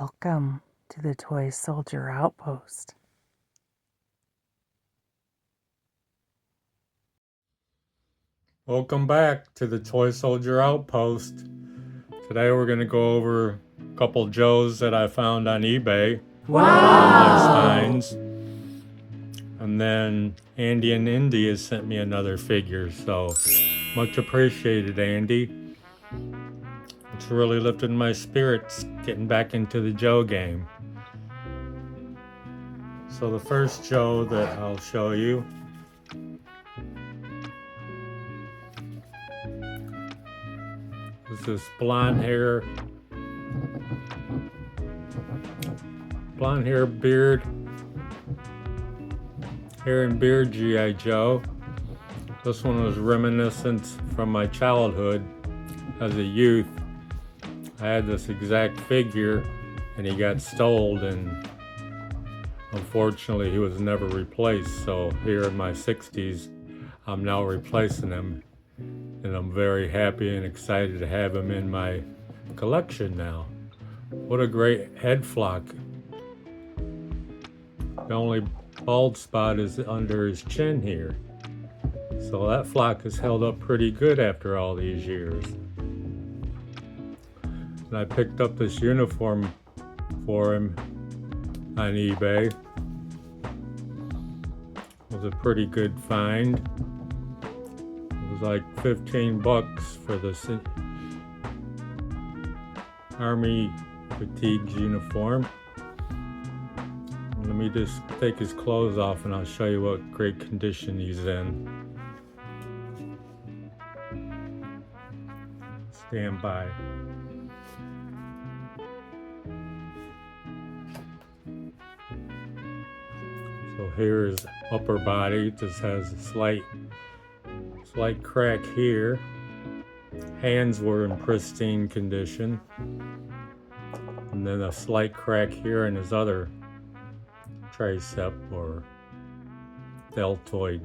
Welcome to the Toy Soldier Outpost. Welcome back to the Toy Soldier Outpost. Today we're going to go over a couple Joes that I found on eBay. Wow! Finds. And then Andy and Indy has sent me another figure, so much appreciated, Andy. It's really lifted my spirits getting back into the Joe game. So the first Joe that I'll show you is this blonde hair beard, hair and beard G.I. Joe. This one was reminiscent from my childhood as a youth. I had this exact figure and he got stolen, and unfortunately he was never replaced. So here in my 60s, I'm now replacing him, and I'm very happy and excited to have him in my collection now. What a great head flock. The only bald spot is under his chin here. So that flock has held up pretty good after all these years. And I picked up this uniform for him on eBay. It was a pretty good find. It was like $15 for this Army fatigues uniform. Let me just take his clothes off and I'll show you what great condition he's in. Stand by. So here is upper body. Just has a slight crack here. Hands were in pristine condition. And then a slight crack here in his other tricep or deltoid.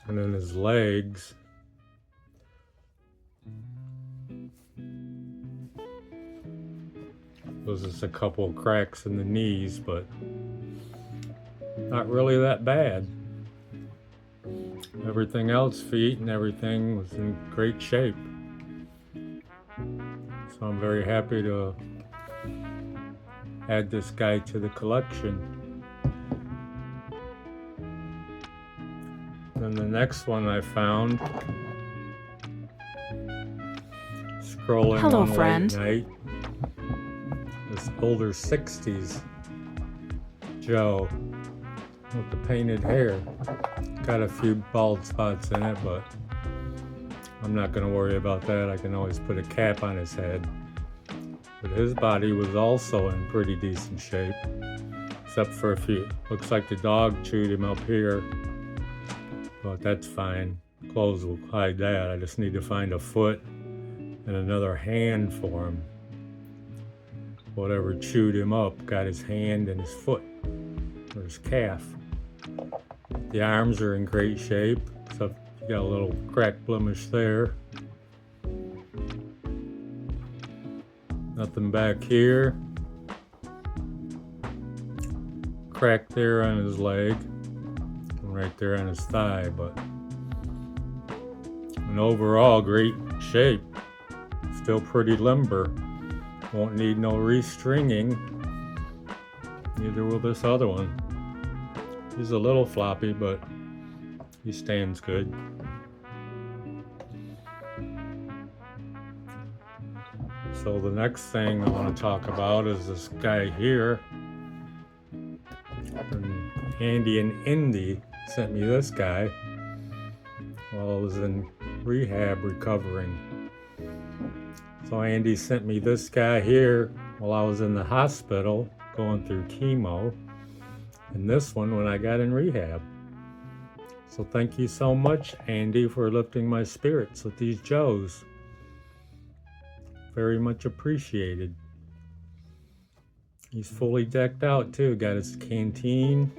And then his legs. There's just a couple of cracks in the knees, but not really that bad. Everything else, feet and everything, was in great shape. So I'm very happy to add this guy to the collection. Then the next one I found, scrolling Hello, on friend. late night, this older 60s Joe with the painted hair. Got a few bald spots in it, but I'm not going to worry about that. I can always put a cap on his head. But his body was also in pretty decent shape, except for a few. Looks like the dog chewed him up here, but that's fine. Clothes will hide that. I just need to find a foot and another hand for him. Whatever chewed him up got his hand and his foot, or his calf. The arms are in great shape, except you got a little crack blemish there. Nothing back here. Crack there on his leg, and right there on his thigh, but an overall great shape. Still pretty limber. Won't need no restringing. Neither will this other one. He's a little floppy, but he stands good. So the next thing I want to talk about is this guy here. And Andy and Indy sent me this guy while I was in rehab recovering. So Andy sent me this guy here while I was in the hospital going through chemo, and this one when I got in rehab. So thank you so much, Andy, for lifting my spirits with these Joes. Very much appreciated. He's fully decked out too. Got his canteen,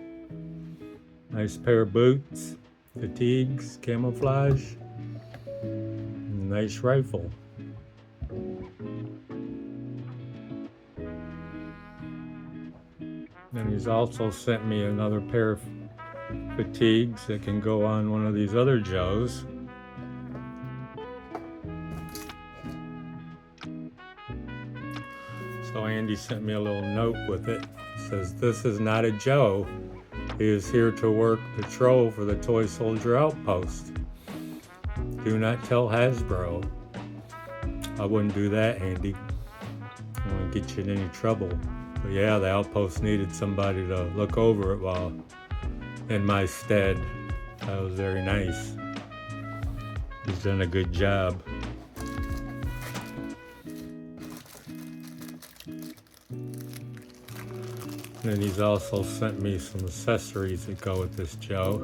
nice pair of boots, fatigues, camouflage, nice rifle. And he's also sent me another pair of fatigues that can go on one of these other Joes. So Andy sent me a little note with it. It says, "This is not a Joe. He is here to work patrol for the Toy Soldier Outpost. Do not tell Hasbro." I wouldn't do that, Andy. I don't want to get you in any trouble. But yeah, the Outpost needed somebody to look over it while in my stead. That was very nice. He's done a good job. And then he's also sent me some accessories that go with this Joe.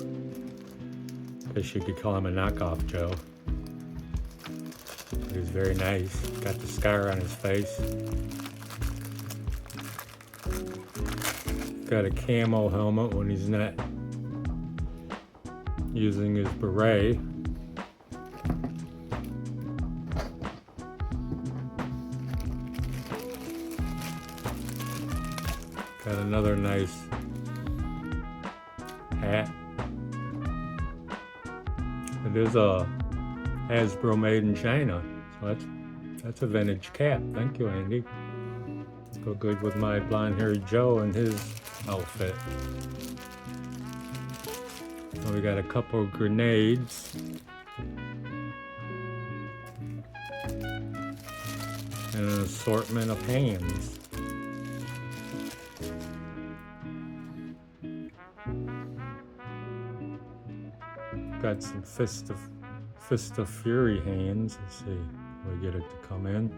Guess you could call him a knockoff Joe. But he's very nice. Got the scar on his face. Got a camo helmet when he's not using his beret. Got another nice hat. It is a Hasbro made in China, so that's a vintage cap. Thank you, Andy. Go good with my blonde-haired Joe and his outfit. So we got a couple of grenades. And an assortment of hands. Got some Fist of Fury hands. Let's see if we get it to come in.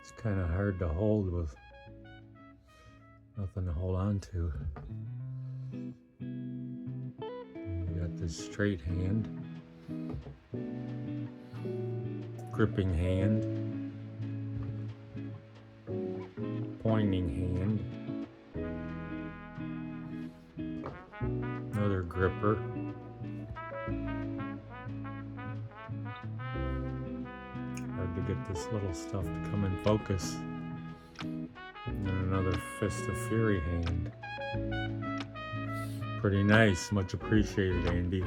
It's kind of hard to hold with nothing to hold on to. And we got this straight hand, gripping hand, pointing hand. Another gripper. Hard to get this little stuff to come in focus. And then another Fist of Fury hand. Pretty nice, much appreciated, Andy.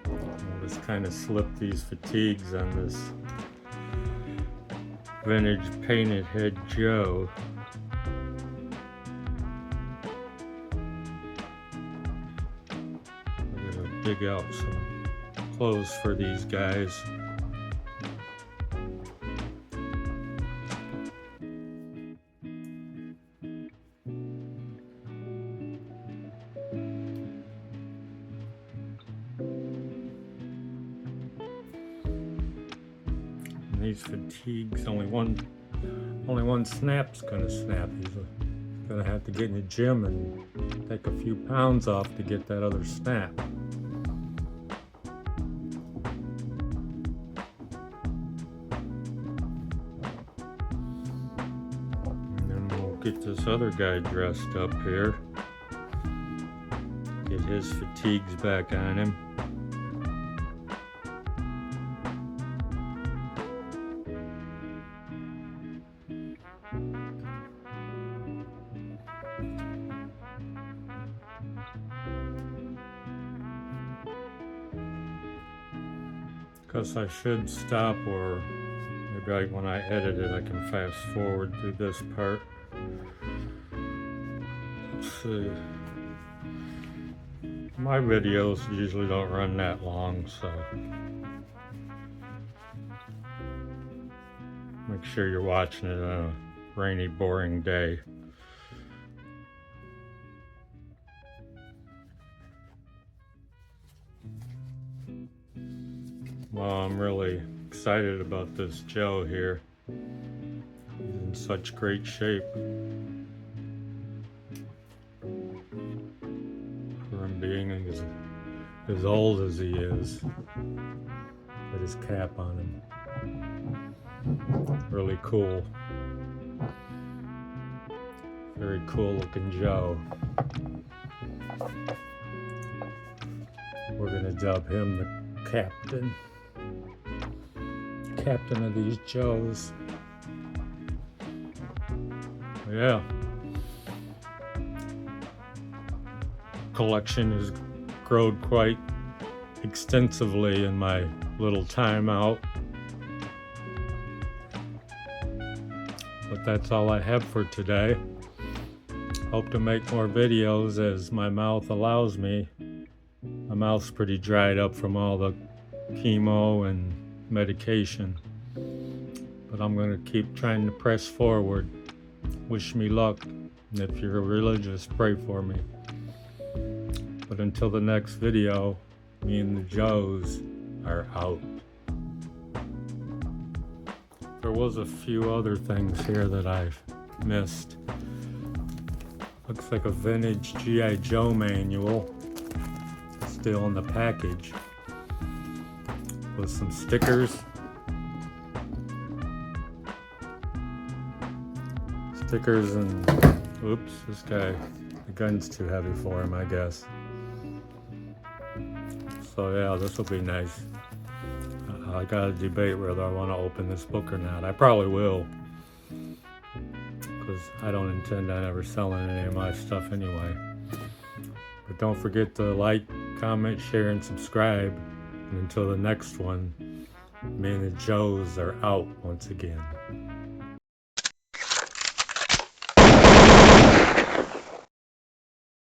I'll just kind of slip these fatigues on this vintage painted head Joe. Dig out some clothes for these guys. And these fatigues, only one snap's gonna snap. He's gonna have to get in the gym and take a few pounds off to get that other snap. Get this other guy dressed up here. Get his fatigues back on him. Because I should stop, or maybe when I edit it I can fast forward through this part. Let's see. My videos usually don't run that long, so make sure you're watching it on a rainy, boring day. Well, I'm really excited about this Joe here. He's in such great shape. For him being as old as he is. With his cap on him. Really cool. Very cool looking Joe. We're gonna dub him the captain. Captain of these Joes. yeah. Collection has grown quite extensively in my little time out. But that's all I have for today. Hope to make more videos as my mouth allows me. My mouth's pretty dried up from all the chemo and medication. But I'm going to keep trying to press forward. Wish me luck. And if you're religious, pray for me. But until the next video, me and the Joes are out. There was a few other things here that I've missed. Looks like a vintage G.I. Joe manual. Still in the package. With some stickers. Stickers and... Oops, this guy... The gun's too heavy for him, I guess. So yeah, this will be nice. I gotta debate whether I want to open this book or not. I probably will. Because I don't intend on ever selling any of my stuff anyway. But don't forget to like, comment, share, and subscribe. And until the next one, me and the Joes are out once again.